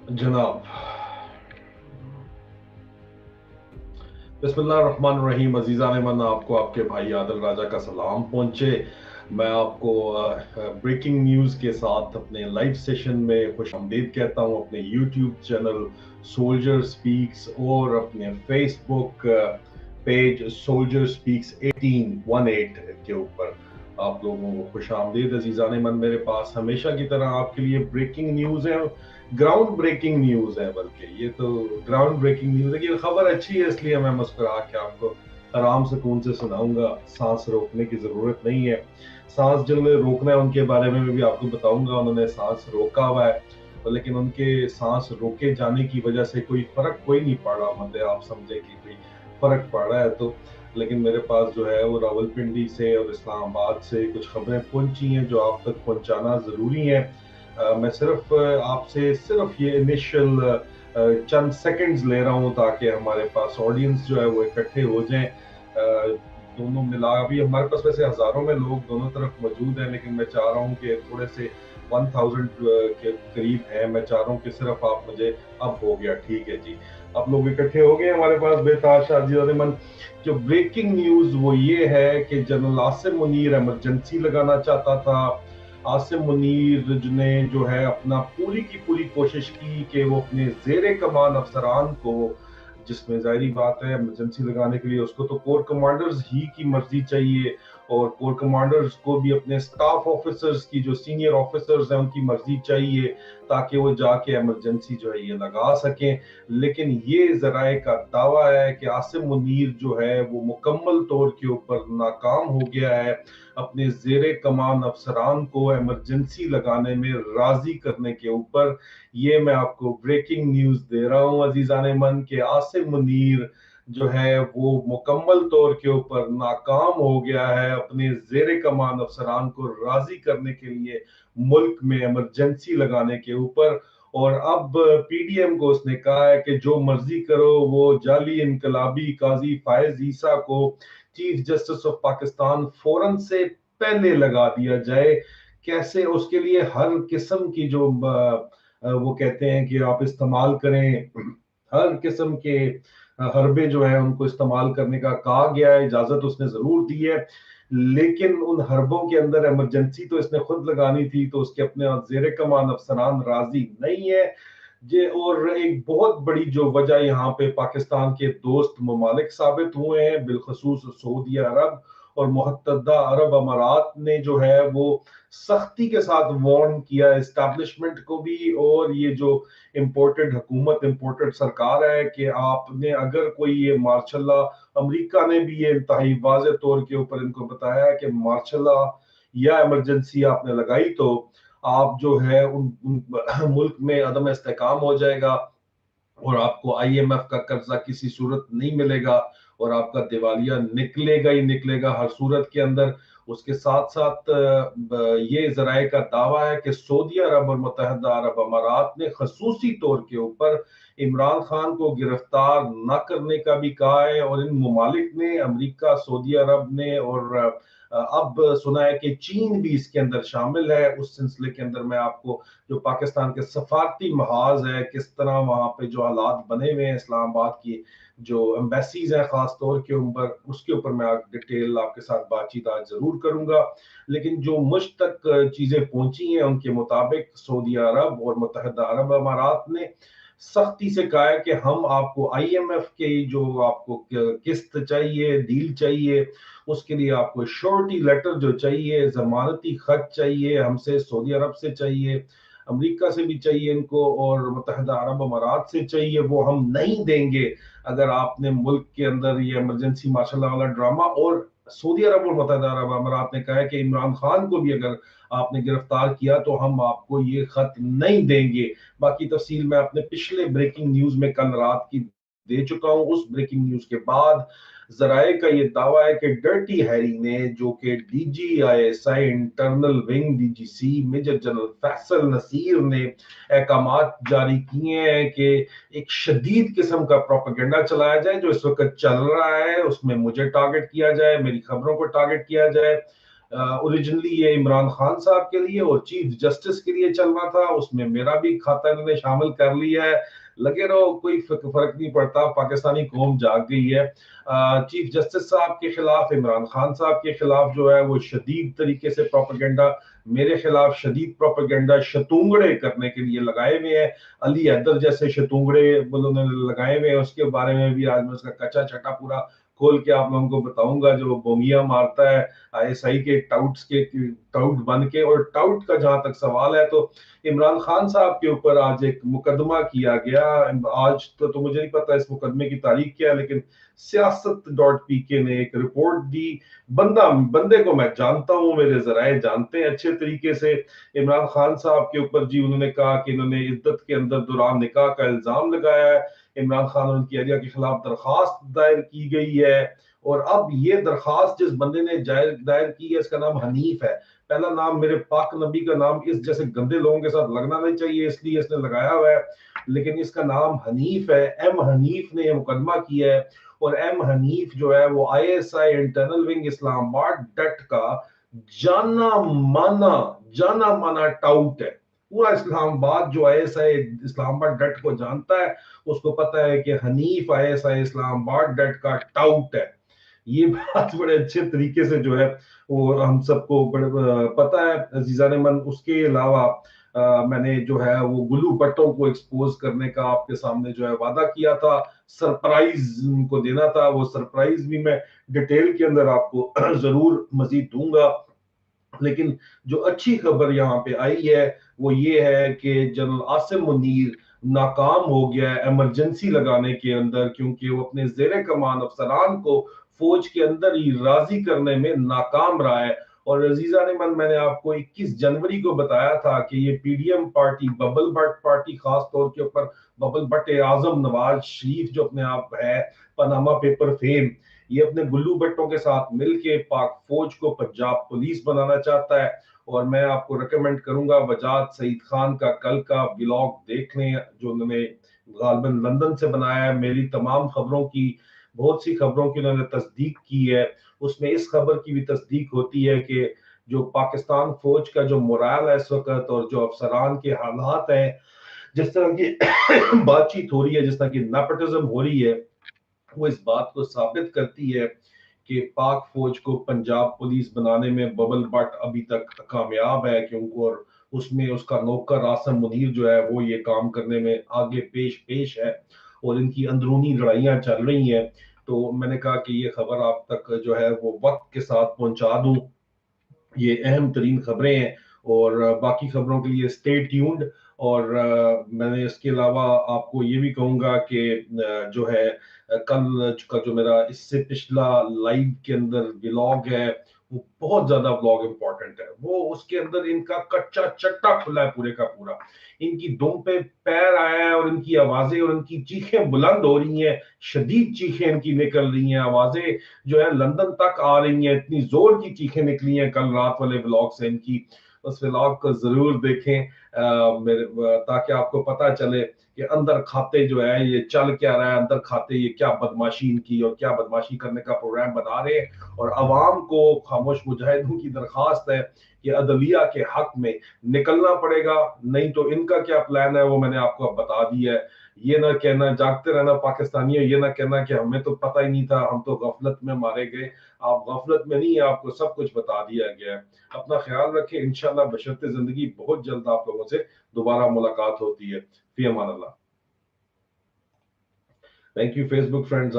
जनाब, बिस्मिल्लाहिर्रहमानिर्रहीम। अजीज़ान मन, आपको आपके भाई आदिल राजा का सलाम पहुंचे। मैं आपको ब्रेकिंग न्यूज़ के साथ अपने लाइव सेशन में खुश आमदीद कहता हूं, अपने यूट्यूब चैनल सोल्जर स्पीक्स और अपने फेसबुक पेज सोल्जर स्पीक्स 1818 के ऊपर आप लोगों को खुश आमदीद। अजीज़ान मन, मेरे पास हमेशा की तरह आपके लिए ब्रेकिंग न्यूज़ है, ग्राउंड ब्रेकिंग न्यूज है। बल्कि ये तो ग्राउंड ब्रेकिंग न्यूज है कि खबर अच्छी है, इसलिए मैं मुस्कुरा के आपको आराम सुकून से सुनाऊंगा। सांस रोकने की जरूरत नहीं है। सांस जिन्होंने रोकना है उनके बारे में भी आपको बताऊंगा। उन्होंने सांस रोका हुआ है, लेकिन उनके सांस रोके जाने की वजह से कोई फर्क कोई नहीं पड़ रहा। मतलब आप समझे कि कोई फर्क पड़ रहा है तो, लेकिन मेरे पास जो है वो रावलपिंडी से और इस्लामाबाद से कुछ खबरें पहुंची हैं जो आप तक पहुंचाना जरूरी है। मैं सिर्फ आपसे सिर्फ ये इनिशियल चंद सेकंड्स ले रहा हूँ ताकि हमारे पास ऑडियंस जो है वो इकट्ठे हो जाएं। दोनों मिला अभी हमारे पास वैसे हजारों में लोग दोनों तरफ मौजूद हैं, लेकिन मैं चाह रहा हूँ कि थोड़े से 1000 के करीब हैं। मैं चाह रहा हूँ कि सिर्फ आप मुझे, अब हो गया ठीक है जी, आप लोग इकट्ठे हो गए हमारे पास बेताशा जी। जो ब्रेकिंग न्यूज वो ये है कि जनरल आसिम मुनीर इमरजेंसी लगाना चाहता था। आसिम मुनीर ने जो है अपना पूरी की पूरी कोशिश की कि वो अपने जेर कमान अफसरान को, जिसमें जाहिर बात है इमरजेंसी लगाने के लिए उसको तो कोर कमांडर्स ही की मर्जी चाहिए, और कोर कमांडर्स को भी अपने स्टाफ ऑफिसर्स की, जो सीनियर ऑफिसर्स हैं, उनकी मर्जी चाहिए ताकि वो जाके इमरजेंसी जो है ये लगा सकें। लेकिन ये जराए का दावा है कि आसिम मुनीर जो है वो मुकम्मल तौर के ऊपर नाकाम हो गया है अपने जेरे कमान अफसरान को इमरजेंसी लगाने में राजी करने के ऊपर। ये मैं आपको ब्रेकिंग न्यूज दे रहा हूं अजीजान मन के आसिम मुनीर जो है वो मुकम्मल तौर के ऊपर नाकाम हो गया है अपने जेरे कमान अफसरान को राजी करने के लिए मुल्क में इमरजेंसी लगाने के ऊपर। और अब पीडीएम को उसने कहा है कि जो मर्जी करो, वो जाली इनकलाबी काजी फायज ईसा को चीफ जस्टिस ऑफ पाकिस्तान फौरन से पहले लगा दिया जाए। कैसे? उसके लिए हर किस्म की जो वो कहते हैं कि आप इस्तेमाल करें, हर किस्म के हरबे जो है उनको इस्तेमाल करने का कहा गया है, इजाजत उसने जरूर दी है। लेकिन उन हरबों के अंदर इमरजेंसी तो इसने खुद लगानी थी, तो उसके अपने जेर कमान अफसरान राजी नहीं है। ये और एक बहुत बड़ी जो वजह यहाँ पे पाकिस्तान के दोस्त ममालिक साबित हुए हैं, बिलखसूस सऊदी अरब और मुत्तहदा अरब अमारात ने जो है वो सख्ती के साथ वार्न किया एस्टैब्लिशमेंट को भी, और ये जो इम्पोर्टेड हुकूमत, इम्पोर्टेड सरकार है, कि आपने अगर कोई ये मार्शल लॉ, अमरीका ने भी ये इंतहाई वाज़ेह तौर के ऊपर इनको बताया है कि मार्शल लॉ या इमरजेंसी आपने लगाई तो आप जो है उन मुल्क में अदम इस्तेकाम हो जाएगा, और आपको आईएमएफ का कर्जा किसी सूरत नहीं मिलेगा, और आपका दिवालिया निकलेगा ही निकलेगा हर सूरत के अंदर। उसके साथ साथ ये जराए का दावा है कि सऊदी अरब और मुत्तहदा अरब अमारात ने खसूसी तौर के ऊपर इमरान खान को गिरफ्तार न करने का भी कहा है, और इन ममालिक ने, अमेरिका, सऊदी अरब ने, और अब सुना है कि चीन भी इसके अंदर शामिल है। उस सिलसिले के अंदर मैं आपको जो पाकिस्तान के सफारती महाज है, किस तरह वहां पे जो हालात बने हुए हैं, इस्लामाबाद की जो एम्बेसीज है खास तौर के ऊपर, उसके ऊपर मैं डिटेल आपके साथ बातचीत आज जरूर करूंगा। लेकिन जो मुझ तक चीजें पहुंची हैं उनके मुताबिक सऊदी अरब और मुत्तहदा अरब अमारात ने सख्ती से कहा है कि हम आपको आईएमएफ के जो आपको किस्त चाहिए, डील चाहिए, उसके लिए आपको श्योरिटी लेटर जो चाहिए, जमानती खत चाहिए, हमसे सऊदी अरब से चाहिए, अमेरिका से भी चाहिए इनको, और मुत्तहदा अरब अमारात से चाहिए, वो हम नहीं देंगे अगर आपने मुल्क के अंदर ये इमरजेंसी मार्शल लॉ वाला ड्रामा। और सऊदी अरब और मुत्तहदा अरब अमारात ने कहा है कि इमरान खान को भी अगर आपने गिरफ्तार किया तो हम आपको ये खत नहीं देंगे। बाकी तफसील मैं अपने पिछले ब्रेकिंग न्यूज में कल रात की दे चुका हूं। उस ब्रेकिंग न्यूज के बाद जराए का ये दावा है कि डर्टी हैरी ने, जो कि DG ISI internal wing DGC major general Faisal Naseer ने अहकामात जारी किए हैं कि एक शदीद किस्म का प्रोपेगेंडा चलाया जाए जो इस वक्त चल रहा है, उसमें मुझे टारगेट किया जाए, मेरी खबरों को टारगेट किया जाए। ओरिजिनली ये इमरान खान साहब के लिए और चीफ जस्टिस के लिए चल रहा था, उसमें मेरा भी खाता इन्होंने शामिल कर लिया है। लगे रहो, कोई फर्क नहीं पड़ता, पाकिस्तानी कौम जाग गई है। चीफ जस्टिस साहब के खिलाफ, इमरान खान साहब के खिलाफ जो है वो शदीद तरीके से प्रोपेगेंडा, मेरे खिलाफ शदीद प्रोपेगेंडा शतूंगड़े करने के लिए लगाए हुए हैं। अली हैदर जैसे शतूंगड़े उन्होंने लगाए हुए हैं, उसके बारे में भी आज मैं उसका कच्चा छटा पूरा खोल के आप लोगों को बताऊंगा, जो बोंगिया मारता है आईएसआई के टाउट बन के। और टाउट का जहां तक सवाल है, तो इमरान खान साहब के ऊपर आज एक मुकदमा किया गया। आज तो मुझे नहीं पता इस मुकदमे की तारीख क्या है, लेकिन सियासत डॉट पीके ने एक रिपोर्ट दी। बंदे को मैं जानता हूं, मेरे जराए जानते हैं अच्छे तरीके से। इमरान खान साहब के ऊपर जी उन्होंने कहा कि इन्होंने इद्दत के अंदर दौरान निकाह का इल्जाम लगाया है। इमरान खान और उनकी अहलिया के खिलाफ दरखास्त दायर की गई है। और अब ये दरखास्त जिस बंदे ने दायर की है, इसका नाम हनीफ है। पहला नाम, मेरे पाक नबी का नाम इस जैसे गंदे लोगों के साथ लगना नहीं चाहिए, इसलिए इसने लगाया हुआ है, लेकिन इसका नाम हनीफ है। एम हनीफ ने यह मुकदमा किया है। और एम हनीफ जो है वो आईएसआई इंटरनल विंग इस्लामाबाद डट का जाना माना जाना माना टाउट है। पूरा इस्लामाबाद जो आईएसआई इस्लामाबाद डट को जानता है, उसको पता है कि हनीफ आईएसआई इस्लामाबाद डट का टाउट है। ये बात बड़े अच्छे तरीके से जो है वो हम सबको बड़े पता है अजीजान मन। उसके अलावा मैंने जो है वो गुल्लू भट्टों को एक्सपोज करने का आपके सामने जो है वादा किया था, सरप्राइज उनको देना था। वो सरप्राइज भी मैं डिटेल के अंदर आपको जरूर मजीद दूंगा। लेकिन जो अच्छी खबर यहाँ पे आई है वो ये है कि जनरल आसिम मुनीर नाकाम हो गया है इमरजेंसी लगाने के अंदर, क्योंकि वो अपने जेर कमान अफसरान को फौज के अंदर ही राजी करने में नाकाम रहा है। और अजीजा ने मन, मैंने आपको 21 जनवरी को बताया था कि ये PDM party, bubble Bhatt party, खास तौर के ऊपर बबल भट्ट आजम नवाज शरीफ जो अपने आप है पनामा पेपर फेम, ये अपने गुल्लू भट्टों के साथ मिलके पाक फौज को पंजाब पुलिस बनाना चाहता है। और मैं आपको रिकमेंड करूंगा वजाद सईद खान का कल का व्लॉग देख लें, जो उन्होंने गालबन लंदन से बनाया है। मेरी तमाम खबरों की, बहुत सी खबरों की उन्होंने तस्दीक की है। उसमें इस खबर की भी तस्दीक होती है कि जो पाकिस्तान फौज का जो मोराल है इस वक्त, और जो अफसरान के हालात हैं, जिस तरह की बातचीत हो रही है, जिस तरह की नेपोटिज्म हो रही है, वो इस बात को साबित करती है कि पाक फौज को पंजाब पुलिस बनाने में बबल भट्ट अभी तक कामयाब है। क्योंकि और उसमें उसका नौकर आसम मुनीर जो है वो ये काम करने में आगे पेश है, और इनकी अंदरूनी लड़ाइयां चल रही हैं। तो मैंने कहा कि ये खबर आप तक जो है वो वक्त के साथ पहुंचा दूं। ये अहम तरीन खबरें हैं, और बाकी खबरों के लिए स्टे ट्यून्ड। और मैंने इसके अलावा आपको ये भी कहूंगा कि जो है कल का जो मेरा इससे पिछला लाइव के अंदर व्लॉग है, वो बहुत ज्यादा व्लॉग इंपॉर्टेंट है। वो उसके अंदर इनका कच्चा चट्टा खुला है पूरे का पूरा। इनकी दुम पे पैर आया है, और इनकी आवाजें और इनकी चीखें बुलंद हो रही हैं, शदीद चीखें इनकी निकल रही हैं, आवाजें जो है लंदन तक आ रही हैं। इतनी जोर की चीखें निकली हैं कल रात वाले व्लॉग से इनकी। उस व्लॉग को जरूर देखें मेरे, ताकि आपको पता चले कि अंदर खाते जो है ये चल क्या रहा है, अंदर खाते ये क्या बदमाशी इनकी और क्या बदमाशी करने का प्रोग्राम बना रहे हैं। और अवाम को, खामोश मुजाहिदों की दरखास्त है कि अदलिया के हक में निकलना पड़ेगा। नहीं तो इनका क्या प्लान है वो मैंने आपको अब बता दिया है। ये ना कहना, जागते रहना पाकिस्तानियों, ये ना कहना कि हमें तो पता ही नहीं था, हम तो गफलत में मारे गए। आप गफलत में नहीं है, आपको सब कुछ बता दिया गया है। अपना ख्याल रखें, इंशाल्लाह बशर्ते जिंदगी बहुत जल्द आप लोगों से दोबारा मुलाकात होती है। फी अमान अल्लाह। Thank you Facebook friends.